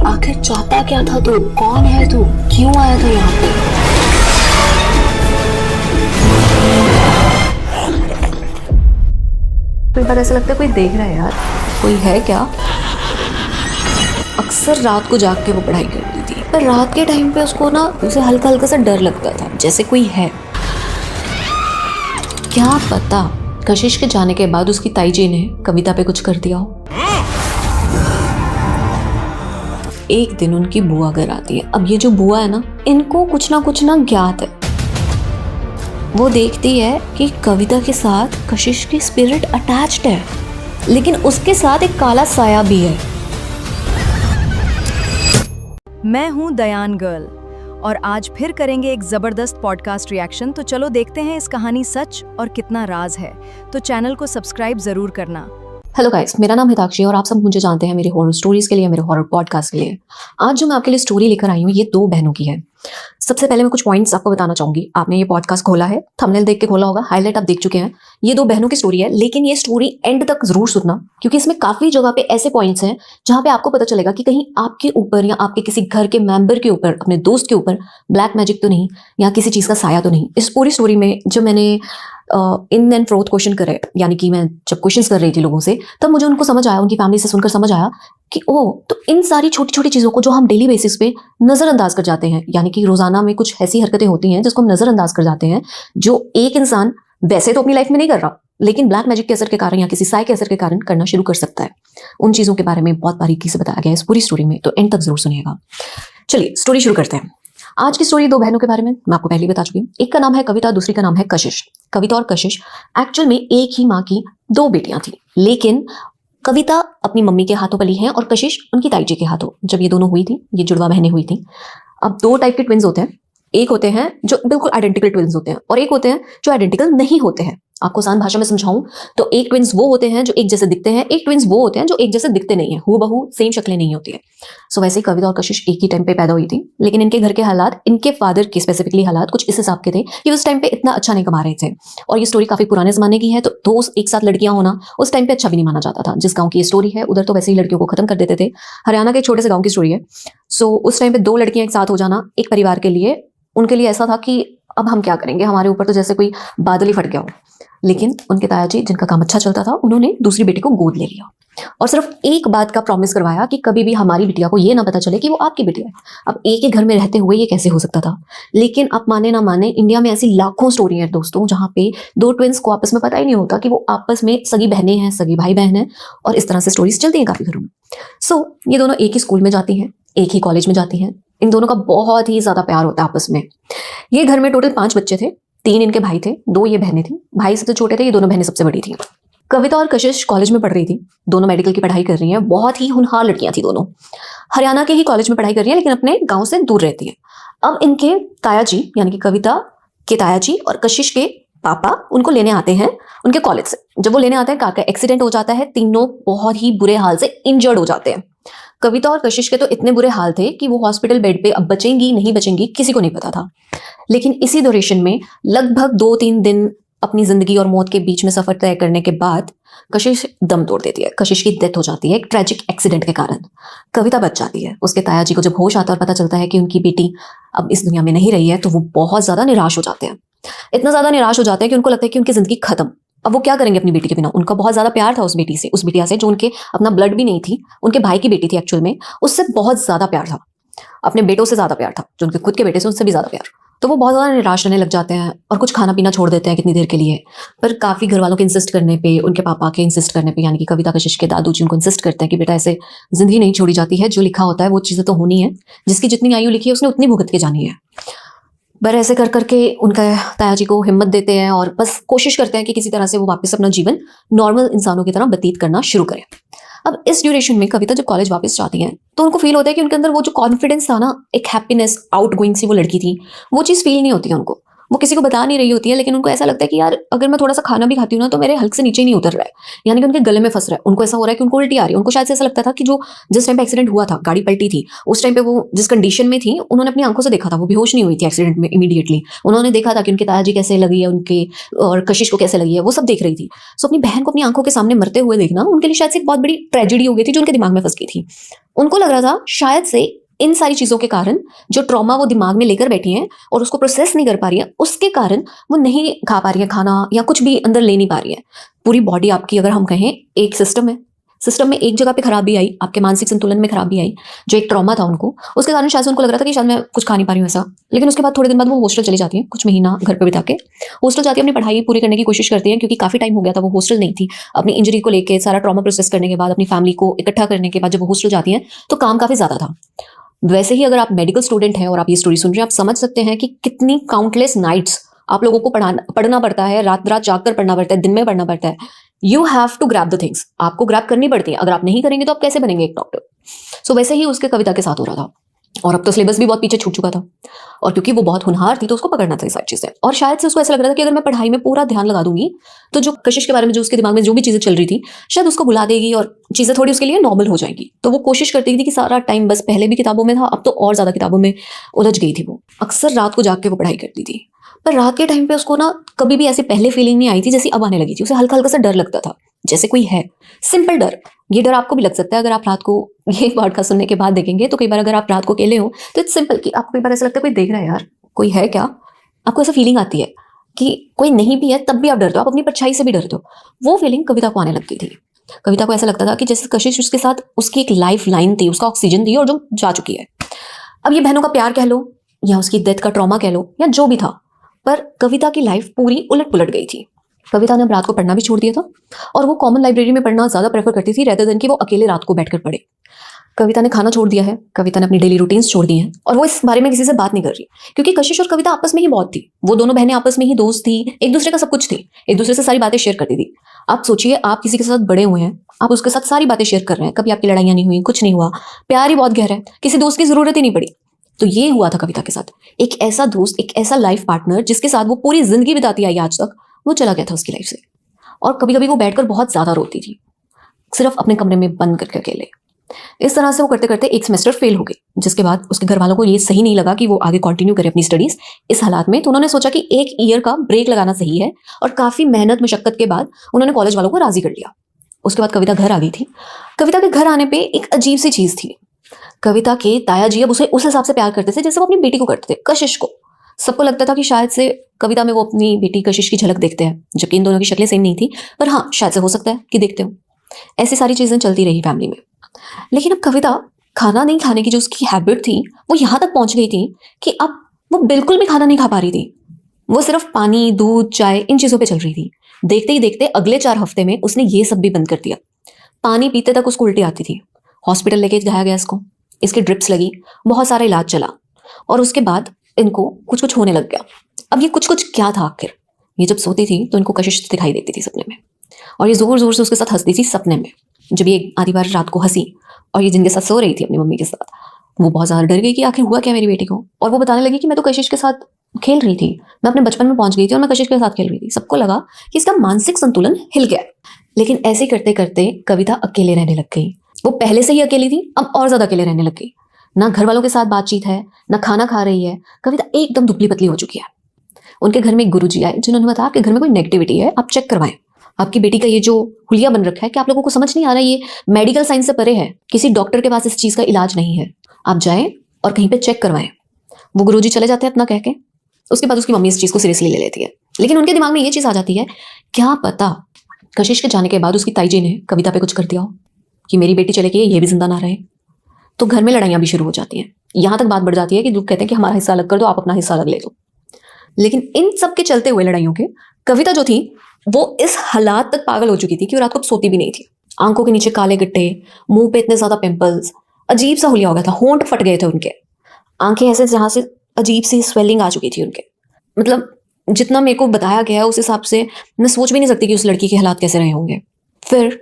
आखिर चाहता क्या था तू? कौन है तू? क्यों आया था यहाँ पे? कई बार ऐसा लगता है कोई देख रहा है यार, कोई है क्या? अक्सर रात को जाग के वो पढ़ाई करती थी, पर रात के टाइम पे उसको ना उसे हल्का हल्का सा डर लगता था, जैसे कोई है। क्या पता कशिश के जाने के बाद उसकी ताई जी ने कविता पे कुछ कर दिया हो। एक दिन उनकी बुआ घर आती है। अब ये जो बुआ है ना, इनको कुछ ना ज्ञात है। वो देखती है कि कविता के साथ कशिश की स्पिरिट अटैच्ड है, लेकिन उसके साथ एक काला साया भी है। मैं हूं दयान गर्ल और आज फिर करेंगे एक जबरदस्त पॉडकास्ट रिएक्शन। तो चलो देखते हैं इस कहानी सच और कितना राज है। तो चैनल को सब्सक्राइब जरूर करना। हेलो गाइस, मेरा नाम हिताक्षी और आप सब मुझे जानते हैं मेरे हॉरर स्टोरीज के लिए, मेरे हॉरर पॉडकास्ट के लिए। आज जो मैं आपके लिए स्टोरी लेकर आई हूँ ये 2 बहनों की है। सबसे पहले मैं कुछ पॉइंट्स आपको बताना चाहूंगी। आपने ये पॉडकास्ट खोला है, थंबनेल देख के खोला होगा, हाईलाइट आप देख चुके हैं। ये 2 बहनों की स्टोरी है, लेकिन ये स्टोरी एंड तक जरूर सुनना, क्योंकि इसमें काफी जगह पे ऐसे पॉइंट्स हैं जहां पे आपको पता चलेगा कि कहीं आपके ऊपर या आपके किसी घर के मेंबर के ऊपर, अपने दोस्त के ऊपर ब्लैक मैजिक तो नहीं या किसी चीज का साया तो नहीं। इस पूरी स्टोरी में जब मैंने इन एंड फ्रोथ क्वेश्चन करे, यानी कि मैं जब क्वेश्चंस कर रही थी लोगों से, तब मुझे उनको समझ आया, उनकी फैमिली से सुनकर समझ आया कि ओह, तो इन सारी छोटी छोटी चीज़ों को जो हम डेली बेसिस पे नज़रअंदाज कर जाते हैं, यानी कि रोजाना में कुछ ऐसी हरकतें होती हैं जिसको हम नज़रअंदाज कर जाते हैं, जो एक इंसान वैसे तो अपनी लाइफ में नहीं कर रहा, लेकिन ब्लैक मैजिक के असर के कारण या किसी साय के असर के कारण करना शुरू कर सकता है। उन चीज़ों के बारे में बहुत बारीकी से बताया गया है इस पूरी स्टोरी में, तो एंड तक जरूर सुनिएगा। चलिए स्टोरी शुरू करते हैं। आज की स्टोरी 2 बहनों के बारे में मैं आपको पहले ही बता चुकी हूँ। एक का नाम है कविता, दूसरी का नाम है कशिश। कविता और कशिश एक्चुअल में एक ही माँ की 2 बेटियां थी, लेकिन कविता अपनी मम्मी के हाथों पली है और कशिश उनकी ताई जी के हाथों। जब ये दोनों हुई थी, ये जुड़वा बहनें हुई थी। अब 2 टाइप के ट्विन्स होते हैं। एक होते हैं जो बिल्कुल आइडेंटिकल ट्विन्स होते हैं और एक होते हैं जो आइडेंटिकल नहीं होते हैं। आपको आसान भाषा में समझाऊं तो एक ट्विन्स वो होते हैं जो एक जैसे दिखते हैं, एक ट्विन्स वो होते हैं जो एक जैसे दिखते नहीं है, हूबहू सेम शक्लें नहीं होती है। सो वैसे ही कविता और कशिश एक ही टाइम पे पैदा हुई थी, लेकिन इनके घर के हालात, इनके फादर के स्पेसिफिकली हालात कुछ इस हिसाब के थे कि उस टाइम पे इतना अच्छा नहीं कमा रहे थे। और ये स्टोरी काफी पुराने जमाने की है, तो 2 एक साथ लड़कियां होना उस टाइम पे अच्छा भी नहीं माना जाता था। जिस गाँव की ये स्टोरी है उधर तो वैसे ही लड़कियों को खत्म कर देते थे। हरियाणा के एक छोटे से गाँव की स्टोरी है। सो उस टाइम पे 2 लड़कियां एक साथ हो जाना एक परिवार के लिए, उनके लिए ऐसा था कि अब हम क्या करेंगे, हमारे ऊपर तो जैसे कोई बादल ही फट गया हो। लेकिन उनके ताया जी, जिनका काम अच्छा चलता था, उन्होंने दूसरी बेटी को गोद ले लिया और सिर्फ एक बात का प्रॉमिस करवाया कि कभी भी हमारी बिटिया को ये ना पता चले कि वो आपकी बेटी है। अब एक ही घर में रहते हुए ये कैसे हो सकता था? लेकिन आप माने ना माने, इंडिया में ऐसी लाखों स्टोरी है दोस्तों, जहां पे 2 ट्विन्स को आपस में पता ही नहीं होता कि वो आपस में सगी बहनें हैं, सगी भाई बहन है, और इस तरह से स्टोरीज चलती हैं काफी घरों में। सो ये दोनों एक ही स्कूल में जाती हैं, एक ही कॉलेज में जाती हैं। इन दोनों का बहुत ही ज्यादा प्यार होता है आपस में। ये घर में टोटल 5 बच्चे थे, 3 इनके भाई थे, 2 ये बहनें थी। भाई सबसे छोटे थे, ये दोनों बहनें सबसे बड़ी थी। कविता और कशिश कॉलेज में पढ़ रही थी, दोनों मेडिकल की पढ़ाई कर रही हैं। बहुत ही होनहार लड़कियां थी दोनों। हरियाणा के ही कॉलेज में पढ़ाई कर रही हैं, लेकिन अपने गांव से दूर रहती हैं। अब इनके ताया जी, यानी कि कविता के ताया जी और कशिश के पापा उनको लेने आते हैं उनके कॉलेज से। जब वो लेने आते हैं, कार का एक्सीडेंट हो जाता है, तीनों बहुत ही बुरे हाल से इंजर्ड हो जाते हैं। कविता और कशिश के तो इतने बुरे हाल थे कि वो हॉस्पिटल बेड पे अब बचेंगी नहीं बचेंगी किसी को नहीं पता था। लेकिन इसी ड्यूरेशन में लगभग 2-3 दिन अपनी जिंदगी और मौत के बीच में सफर तय करने के बाद कशिश दम तोड़ देती है। कशिश की डेथ हो जाती है एक ट्रेजिक एक्सीडेंट के कारण। कविता बच जाती है। उसके ताया जी को जब होश आता है और पता चलता है कि उनकी बेटी अब इस दुनिया में नहीं रही है, तो वो बहुत ज्यादा निराश हो जाते हैं। इतना ज्यादा निराश हो जाते हैं कि उनको लगता है कि उनकी जिंदगी खत्म। अब वो क्या करेंगे अपनी बेटी के बिना? उनका बहुत ज्यादा प्यार था उस बेटी से, उस बिटिया से, जो उनके अपना ब्लड भी नहीं थी, उनके भाई की बेटी थी एक्चुअल में। उससे बहुत ज्यादा प्यार था, अपने बेटों से ज्यादा प्यार था, जो उनके खुद के बेटे से उनसे भी ज्यादा प्यार। तो वो बहुत ज्यादा निराश रहने लग जाते हैं और कुछ खाना पीना छोड़ देते हैं कितनी देर के लिए। पर काफी घर वालों के इंसिस्ट करने पे, उनके पापा के इंसिस्ट करने पे, यानी कि कविता कशिश के दादू जी उनको इंसिस्ट करते हैं कि बेटा ऐसे जिंदगी नहीं छोड़ी जाती है, जो लिखा होता है वो चीजें तो होनी है, जिसकी जितनी आयु लिखी है उसने उतनी भुगत के जानी है। पर ऐसे कर करके उनका ताया जी को हिम्मत देते हैं और बस कोशिश करते हैं कि किसी तरह से वो वापस अपना जीवन नॉर्मल इंसानों की तरह व्यतीत करना शुरू करें। अब इस ड्यूरेशन में कविता जब कॉलेज वापस जाती है तो उनको फील होता है कि उनके अंदर वो जो कॉन्फिडेंस था ना, एक हैप्पीनेस, आउटगोइंग सी वो लड़की थी, वो चीज़ फील नहीं होती है उनको। वो किसी को बता नहीं रही होती है, लेकिन उनको ऐसा लगता है कि यार अगर मैं थोड़ा सा खाना भी खाती हूँ ना तो मेरे हल्क से नीचे ही नहीं उतर रहा है, यानी कि उनके गले में फंस रहा है। उनको ऐसा हो रहा है कि उनको उल्टी आ रही है। उनको शायद से ऐसा लगता था कि जो जिस टाइम पे एक्सीडेंट हुआ था, गाड़ी पलटी थी, उस टाइम पे वो जिस कंडीशन में थी उन्होंने अपनी आंखों से देखा था, वो बेहोश नहीं हुई थी एक्सीडेंट में इमीडिएटली। उन्होंने देखा था कि उनके ताया जी कैसे लगी है उनके, और कशिश को कैसे लगी है, वो सब देख रही थी। सो अपनी बहन को अपनी आंखों के सामने मरते हुए देखना उनके लिए शायद से एक बहुत बड़ी ट्रेजेडी हो गई थी जो उनके दिमाग में फंस गई थी। उनको लग रहा था शायद से इन सारी चीजों के कारण, जो ट्रॉमा वो दिमाग में लेकर बैठी हैं और उसको प्रोसेस नहीं कर पा रही है, उसके कारण वो नहीं खा पा रही है खाना या कुछ भी अंदर ले नहीं पा रही है। पूरी बॉडी आपकी, अगर हम कहें, एक सिस्टम है। सिस्टम में एक जगह पे खराबी आई, आपके मानसिक संतुलन में खराबी आई, जो एक ट्रॉमा था उनको, उसके कारण शायद से उनको लग रहा था कि शायद मैं कुछ खा नहीं पा रही हूँ ऐसा। लेकिन उसके बाद थोड़े दिन बाद वो हॉस्टल चली जाती है, कुछ महीना घर पे बिता के हॉस्टल जाती है, अपनी पढ़ाई पूरी करने की कोशिश करती है, क्योंकि काफी टाइम हो गया था वो हॉस्टल नहीं थी। अपनी इंजरी को लेकर सारा ट्रॉमा प्रोसेस करने के बाद, अपनी फैमिली को इकट्ठा करने के बाद जब वो हॉस्टल जाती है तो काम काफी ज्यादा था। वैसे ही अगर आप मेडिकल स्टूडेंट हैं और आप ये स्टोरी सुन रहे हैं, आप समझ सकते हैं कि कितनी काउंटलेस नाइट्स आप लोगों को पढ़ना पड़ता है, रात रात जाग कर पढ़ना पड़ता है, दिन में पढ़ना पड़ता है। You have to grab the things, आपको ग्रैब करनी पड़ती है। अगर आप नहीं करेंगे तो आप कैसे बनेंगे एक डॉक्टर। सो वैसे ही उसके कविता के साथ हो रहा था, और अब तो सिलेबस भी बहुत पीछे छूट चुका था, और क्योंकि वो बहुत होनहार थी तो उसको पकड़ना था ये सारी चीजें। और शायद से उसको ऐसा लग रहा था कि अगर मैं पढ़ाई में पूरा ध्यान लगा दूंगी तो जो कशिश के बारे में, जो उसके दिमाग में जो भी चीजें चल रही थी, शायद उसको भुला देगी और चीजें थोड़ी उसके लिए नॉर्मल हो जाएंगी। तो वो कोशिश करती थी कि सारा टाइम बस, पहले भी किताबों में था, अब तो और ज्यादा किताबों में उलझ गई थी। वो अक्सर रात को जाग के वो पढ़ाई करती थी, पर रात के टाइम पे उसको ना कभी भी ऐसी पहले फीलिंग नहीं आई थी जैसी अब आने लगी थी। उसे हल्का हल्का सा डर लगता था, जैसे कोई है। सिंपल डर। ये डर आपको भी लग सकता है अगर आप रात को ये पॉडकास्ट सुनने के बाद देखेंगे। तो कई बार अगर आप रात को अकेले हो तो इट्स सिंपल कि आपको कई बार ऐसा लगता है कोई देख रहा है, यार कोई है क्या। आपको ऐसा फीलिंग आती है कि कोई नहीं भी है तब भी आप डरते हो, आप अपनी परछाई से भी डरते हो। वो फीलिंग कविता को आने लगती थी। कविता को ऐसा लगता था कि जैसे कशिश उसके साथ उसकी एक लाइफ लाइन थी, उसका ऑक्सीजन थी, और जो जा चुकी है। अब ये बहनों का प्यार कह लो या उसकी डेथ का ट्रॉमा कह लो या जो भी था, पर कविता की लाइफ पूरी उलट पुलट गई थी। कविता ने अब रात को पढ़ना भी छोड़ दिया था, और वो कॉमन लाइब्रेरी में पढ़ना ज्यादा प्रेफर करती थी रेदर देन कि वो अकेले रात को बैठकर पढ़े। कविता ने खाना छोड़ दिया है, कविता ने अपनी डेली रूटीन्स छोड़ दी हैं, और वो इस बारे में किसी से बात नहीं कर रही, क्योंकि कशिश और कविता आपस में ही बहुत थी। वो दोनों बहनें आपस में ही दोस्त थी, एक दूसरे का सब कुछ थी, एक दूसरे से सारी बातें शेयर करती थी। आप सोचिए, आप किसी के साथ बड़े हुए हैं, आप उसके साथ सारी बातें शेयर कर रहे हैं, कभी आपकी लड़ाइयां नहीं हुई, कुछ नहीं हुआ, प्यार ही बहुत गहरा है, किसी दोस्त की जरूरत ही नहीं पड़ी। तो ये हुआ था कविता के साथ। एक ऐसा दोस्त, एक ऐसा लाइफ पार्टनर जिसके साथ वो पूरी जिंदगी बिताती आई आज तक, वो चला गया था उसकी लाइफ से। और कभी कभी वो बैठकर बहुत ज्यादा रोती थी, सिर्फ अपने कमरे में बंद करके अकेले। इस तरह से वो करते करते एक सेमेस्टर फेल हो गई, जिसके बाद उसके घर वालों को ये सही नहीं लगा कि वो आगे कंटिन्यू करे अपनी स्टडीज इस हालात में। तो उन्होंने सोचा कि एक ईयर का ब्रेक लगाना सही है, और काफी मेहनत मशक्कत के बाद उन्होंने कॉलेज वालों को राजी कर लिया। उसके बाद कविता घर आ गई थी। कविता के घर आने पर एक अजीब सी चीज थी। कविता के ताया जी अब उसे उस हिसाब से प्यार करते थे जैसे वो अपनी बेटी को करते थे, कशिश को। सबको लगता था कि शायद से कविता में वो अपनी बेटी कशिश की झलक देखते हैं, जबकि इन दोनों की शक्लें सेम नहीं थी, पर हाँ, शायद से हो सकता है कि देखते हो। ऐसी सारी चीजें चलती रही फैमिली में। लेकिन अब कविता खाना नहीं खाने की जो उसकी हैबिट थी, वो यहाँ तक पहुंच गई थी कि अब वो बिल्कुल भी खाना नहीं खा पा रही थी। वो सिर्फ पानी, दूध, चाय, इन चीजों पे चल रही थी। देखते ही देखते अगले 4 हफ्ते में उसने ये सब भी बंद कर दिया। पानी पीते तक उसको उल्टी आती थी। हॉस्पिटल लेके जाया गया इसको, इसके ड्रिप्स लगी, बहुत सारा इलाज चला, और उसके बाद इनको कुछ कुछ होने लग गया। अब ये कुछ कुछ क्या था आखिर? ये जब सोती थी तो इनको कशिश दिखाई देती थी सपने में, और ये जोर जोर से उसके साथ हंसती थी सपने में। जब ये आधी बार रात को हंसी और ये जिनके साथ सो रही थी अपनी मम्मी के साथ, वो बहुत ज्यादा डर गई कि आखिर हुआ क्या मेरी बेटी को। और वो बताने लगी कि मैं तो कशिश के साथ खेल रही थी, मैं अपने बचपन में पहुंच गई थी और मैं कशिश के साथ खेल रही थी। सबको लगा कि इसका मानसिक संतुलन हिल गया। लेकिन ऐसे करते करते कविता अकेले रहने लग गई। वो पहले से ही अकेली थी, अब और ज्यादा अकेले रहने लग गई। ना घर वालों के साथ बातचीत है, ना खाना खा रही है। कविता एकदम दुबली पतली हो चुकी है। उनके घर में एक गुरुजी आए, जिन्होंने बताया आपके घर में कोई नेगेटिविटी है, आप चेक करवाएं। आपकी बेटी का ये जो हुलिया बन रखा है कि आप लोगों को समझ नहीं आ रहा, ये मेडिकल साइंस से परे है, किसी डॉक्टर के पास इस चीज का इलाज नहीं है, आप जाएं और कहीं पे चेक करवाएं। वो गुरुजी चले जाते हैं इतना कह के। उसके बाद उसकी मम्मी इस चीज को सीरियसली ले लेती है। लेकिन उनके दिमाग में ये चीज आ जाती है, क्या पता कशिश के जाने के बाद उसकी ताई जी ने कविता पे कुछ कर दिया हो कि मेरी बेटी चले गई, ये भी जिंदा ना रहे। तो घर में लड़ाइयां भी शुरू हो जाती हैं। यहां तक बात बढ़ जाती है कि लोग कहते हैं कि हमारा हिस्सा अलग कर दो, आप अपना हिस्सा अलग ले लो। लेकिन इन सब के चलते हुए लड़ाइयों के कविता जो थी वो इस हालात तक पागल हो चुकी थी कि वो रात को सोती भी नहीं थी। आंखों के नीचे काले गट्टे, मुंह पे इतने ज्यादा पिंपल्स, अजीब सा हुलिया हो गया था, होंठ फट गए थे उनके, आंखें ऐसे जहां से अजीब सी स्वेलिंग आ चुकी थी उनके। मतलब जितना मेरे को बताया गया उस हिसाब से मैं सोच भी नहीं सकती कि उस लड़की के हालात कैसे रहे होंगे। फिर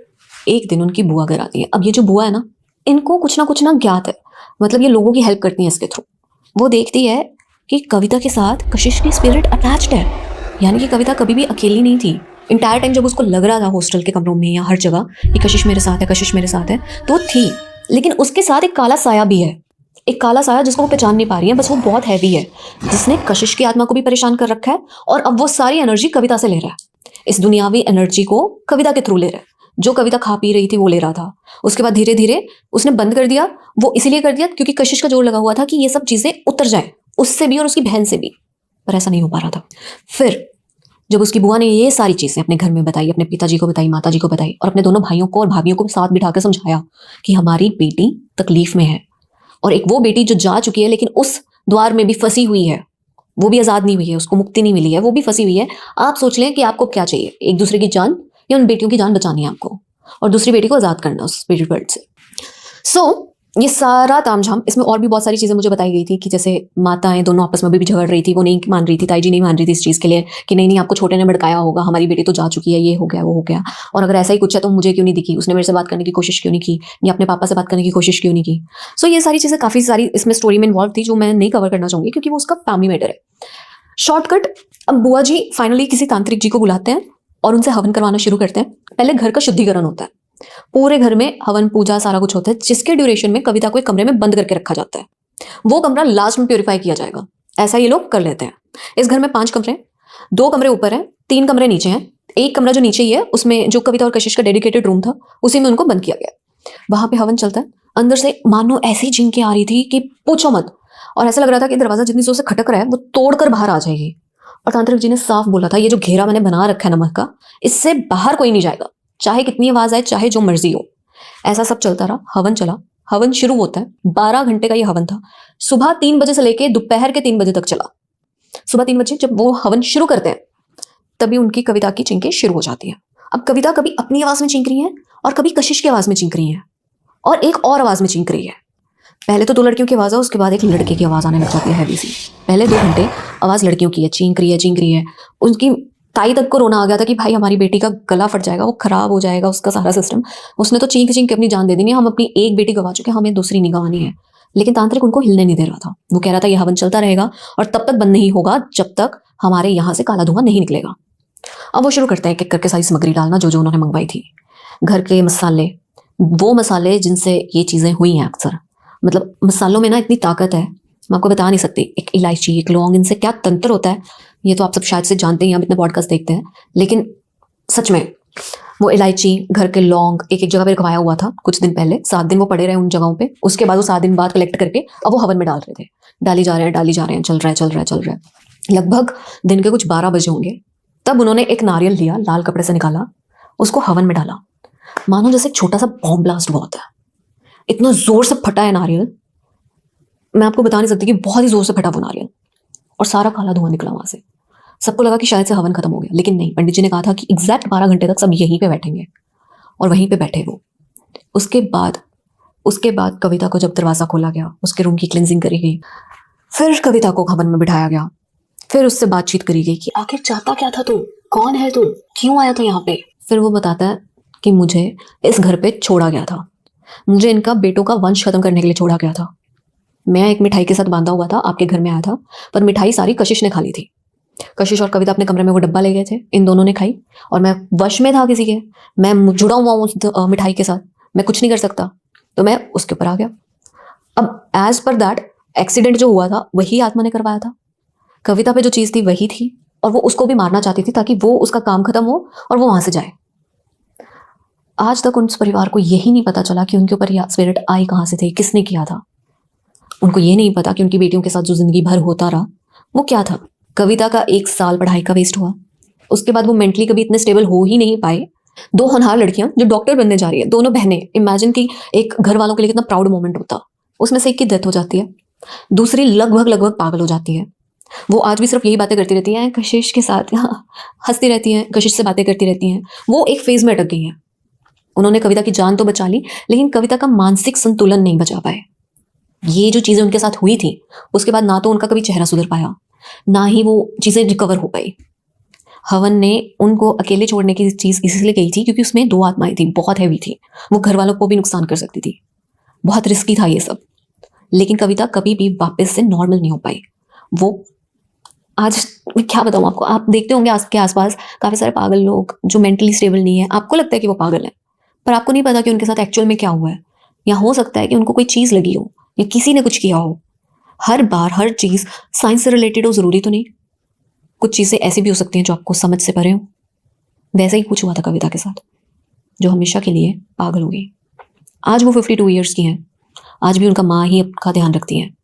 एक दिन उनकी बुआ घर आती है। अब ये जो बुआ है ना, इनको कुछ ना ज्ञात है, मतलब ये लोगों की हेल्प करती है इसके थ्रू। वो देखती है कि कविता के साथ कशिश की स्पिरिट अटैच्ड है, यानी कि कविता कभी भी अकेली नहीं थी। इंटायर टाइम जब उसको लग रहा था हॉस्टल के कमरों में या हर जगह कि कशिश मेरे साथ है, कशिश मेरे साथ है, तो थी, लेकिन उसके साथ एक काला साया भी है, एक काला साया जिसको वो पहचान नहीं पा रही है, बस वो बहुत हैवी है, जिसने कशिश की आत्मा को भी परेशान कर रखा है और अब वो सारी एनर्जी कविता से ले रहा है। इस दुनियावी एनर्जी को कविता के थ्रू ले रहा है। जो कविता खा पी रही थी वो ले रहा था। उसके बाद धीरे धीरे उसने बंद कर दिया। वो इसीलिए कर दिया क्योंकि कशिश का जोर लगा हुआ था कि ये सब चीजें उतर जाए उससे भी और उसकी बहन से भी, पर ऐसा नहीं हो पा रहा था। फिर जब उसकी बुआ ने ये सारी चीजें अपने घर में बताई, अपने पिताजी को बताई, माताजी को बताई और अपने दोनों भाइयों को और भाभियों को साथ बिठाकर समझाया कि हमारी बेटी तकलीफ में है, और एक वो बेटी जो जा चुकी है लेकिन उस द्वार में भी फंसी हुई है, वो भी आजाद नहीं हुई है, उसको मुक्ति नहीं मिली है, वो भी फंसी हुई है। आप सोच लें कि आपको क्या चाहिए, एक दूसरे की जान या उन बेटियों की जान बचानी है आपको, और दूसरी बेटी को आजाद करना उस बेटी वर्ल्ड से। सो ये सारा तामझाम, इसमें और भी बहुत सारी चीजें मुझे बताई गई थी कि जैसे माताएं दोनों आपस में भी झगड़ रही थी, वो नहीं मान रही थी, ताई जी नहीं मान रही थी इस चीज के लिए कि नहीं आपको छोटे ने भड़काया होगा, हमारी बेटी तो जा चुकी है, ये हो गया वो हो गया, और अगर ऐसा ही कुछ है तो मुझे क्यों नहीं दिखी, उसने मेरे से बात करने की कोशिश क्यों नहीं की, या अपने पापा से बात करने की कोशिश क्यों नहीं की। सो ये सारी चीजें काफी सारी इसमें स्टोरी में इन्वॉल्व थी जो मैं नहीं कवर करना चाहूंगी क्योंकि वो उसका फैमिली मैटर है। शॉर्टकट, अब बुआ जी फाइनली किसी तांत्रिक जी को बुलाते हैं और उनसे हवन करवाना शुरू करते हैं। पहले घर का शुद्धिकरण होता है, पूरे घर में हवन पूजा सारा कुछ होता है, जिसके ड्यूरेशन में कविता को एक कमरे में बंद करके रखा जाता है। वो कमरा लास्ट में प्योरीफाई किया जाएगा, ऐसा ये लोग कर लेते हैं। इस घर में 5 कमरे, 2 कमरे ऊपर हैं, 3 कमरे नीचे हैं। एक कमरा जो नीचे ही है उसमें जो कविता और कशिश का डेडिकेटेड रूम था, उसी में उनको बंद किया गया। वहां पे हवन चलता है। अंदर से मानो ऐसी चिंके आ रही थी कि पूछो मत, और ऐसा लग रहा था कि दरवाजा जितनी जोर से खटक रहा है वो तोड़कर बाहर आ जाएगी। और तांत्रिक जी ने साफ बोला था, ये जो घेरा मैंने बना रखा है नमक का, इससे बाहर कोई नहीं जाएगा, चाहे कितनी आवाज आए, चाहे जो मर्जी हो। ऐसा सब चलता रहा। हवन चला, हवन शुरू होता है, 12 घंटे का ये हवन था। सुबह 3 बजे से लेके दोपहर के 3 बजे तक चला। सुबह 3 बजे जब वो हवन शुरू करते हैं तभी उनकी कविता की चिंकें शुरू हो जाती है। अब कविता कभी अपनी आवाज में चींक रही है और कभी कशिश की आवाज में चींक रही है और एक और आवाज में चींक रही है। पहले तो 2 लड़कियों की आवाज है, उसके बाद एक लड़के की आवाज आने लग जाती है हैवी सी। पहले 2 घंटे आवाज लड़कियों की है, चींक रही है। उनकी ताई तक को रोना आ गया था कि भाई हमारी बेटी का गला फट जाएगा, वो खराब हो जाएगा उसका सारा सिस्टम। उसने तो चींक के अपनी जान दे दी, हम अपनी एक बेटी गवा चुके हैं, हमें दूसरी नहीं गंवानी है। लेकिन तांत्रिक उनको हिलने नहीं दे रहा था। वो कह रहा था ये हवन चलता रहेगा और तब तक बंद नहीं होगा जब तक हमारे यहाँ से काला धुआं नहीं निकलेगा। अब वो शुरू करते हैं एक एक करके सारी सामग्री डालना जो जो उन्होंने मंगवाई थी। घर के मसाले, वो मसाले जिनसे ये चीजें हुई हैं अक्सर, मतलब मसालों में ना इतनी ताकत है मैं आपको बता नहीं सकती। एक इलायची, एक लौंग, इनसे क्या तंत्र होता है ये तो आप सब शायद से जानते हैं, आप इतने पॉडकास्ट देखते हैं, लेकिन सच में वो इलायची, घर के लौंग एक एक जगह पे रखवाया हुआ था कुछ दिन पहले। 7 दिन वो पड़े रहे उन जगहों पे। उसके बाद वो 7 दिन बाद कलेक्ट करके अब वो हवन में डाल रहे थे। डाली जा रहे हैं, चल रहा है। लगभग दिन के कुछ 12 बजे होंगे तब उन्होंने एक नारियल लिया, लाल कपड़े से निकाला, उसको हवन में डाला। मानो जैसे एक छोटा सा बॉम्ब ब्लास्ट हुआ होता है। इतना जोर से फटा है नारियल, मैं आपको बता नहीं सकती कि बहुत ही जोर से फटा वो नारियल, और सारा काला धुआं निकला वहां से। सबको लगा कि शायद से हवन खत्म हो गया, लेकिन नहीं। पंडित जी ने कहा था कि एग्जैक्ट 12 घंटे तक सब यहीं पे बैठेंगे, और वहीं पे बैठे वो। उसके बाद कविता को जब दरवाजा खोला गया, उसके रूम की क्लिनजिंग करी गई, फिर कविता को हवन में बिठाया गया, फिर उससे बातचीत करी गई कि आखिर चाहता क्या था तू, कौन है तू, क्यों आया था यहाँ पे। फिर वो बताता है कि मुझे इस घर पे छोड़ा गया था, मुझे इनका बेटों का वंश खत्म करने के लिए छोड़ा गया था। मैं एक मिठाई के साथ बांधा हुआ था, आपके घर में आया था, पर मिठाई सारी कशिश ने खा ली थी। कशिश और कविता अपने कमरे में वो डब्बा ले गए थे, इन दोनों ने खाई, और मैं वश में था किसी के, मैं जुड़ा हुआ हूँ उस मिठाई के साथ, मैं कुछ नहीं कर सकता, तो मैं उसके ऊपर आ गया। अब एज पर दैट एक्सीडेंट जो हुआ था वही आत्मा ने करवाया था। कविता पे जो चीज थी वही थी, और वो उसको भी मारना चाहती थी ताकि वो उसका काम खत्म हो और वो वहां से जाए। आज तक उस परिवार को यही नहीं पता चला कि उनके ऊपर यह स्पिरिट आई कहाँ से थे, किसने किया था। उनको ये नहीं पता कि उनकी बेटियों के साथ जो जिंदगी भर होता रहा वो क्या था। कविता का 1 साल पढ़ाई का वेस्ट हुआ। उसके बाद वो मेंटली कभी इतने स्टेबल हो ही नहीं पाए। 2 होनहार लड़कियां जो डॉक्टर बनने जा रही है, दोनों बहनें। इमेजिन कि एक घर वालों के लिए कितना प्राउड मोमेंट होता। उसमें से एक की डेथ हो जाती है, दूसरी लगभग पागल हो जाती है। वो आज भी सिर्फ यही बातें करती रहती हैं कशिश के साथ, हंसती रहती हैं, कशिश से बातें करती रहती हैं। वो एक फेज में अटक गई हैं। उन्होंने कविता की जान तो बचा ली, लेकिन कविता का मानसिक संतुलन नहीं बचा पाए। ये जो चीजें उनके साथ हुई थी, उसके बाद ना तो उनका कभी चेहरा सुधर पाया, ना ही वो चीजें रिकवर हो पाई। हवन ने उनको अकेले छोड़ने की चीज इसलिए कही थी क्योंकि उसमें 2 आत्माएं थी, बहुत हैवी थी, वो घर वालों को भी नुकसान कर सकती थी, बहुत रिस्की था ये सब। लेकिन कविता कभी भी वापस से नॉर्मल नहीं हो पाई। वो आज मैं क्या बताऊँ आपको, आप देखते होंगे आपके आसपास काफ़ी सारे पागल लोग जो मेंटली स्टेबल नहीं है, आपको लगता है कि वो पागल है, पर आपको नहीं पता कि उनके साथ एक्चुअल में क्या हुआ है, या हो सकता है कि उनको कोई चीज़ लगी हो या किसी ने कुछ किया हो। हर बार हर चीज़ साइंस से रिलेटेड हो ज़रूरी तो नहीं, कुछ चीज़ें ऐसी भी हो सकती हैं जो आपको समझ से परे हो। वैसा ही कुछ हुआ था कविता के साथ, जो हमेशा के लिए पागल हो गई। आज वो 52 ईयर्स की हैं, आज भी उनका माँ ही उनका ध्यान रखती हैं,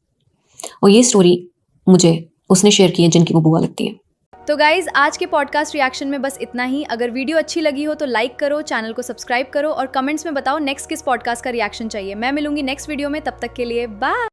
और ये स्टोरी मुझे उसने शेयर की है जिनकी वो बुआ लगती है। तो गाइज आज के पॉडकास्ट रिएक्शन में बस इतना ही। अगर वीडियो अच्छी लगी हो तो लाइक करो, चैनल को सब्सक्राइब करो और कमेंट्स में बताओ नेक्स्ट किस पॉडकास्ट का रिएक्शन चाहिए। मैं मिलूंगी नेक्स्ट वीडियो में, तब तक के लिए बाय।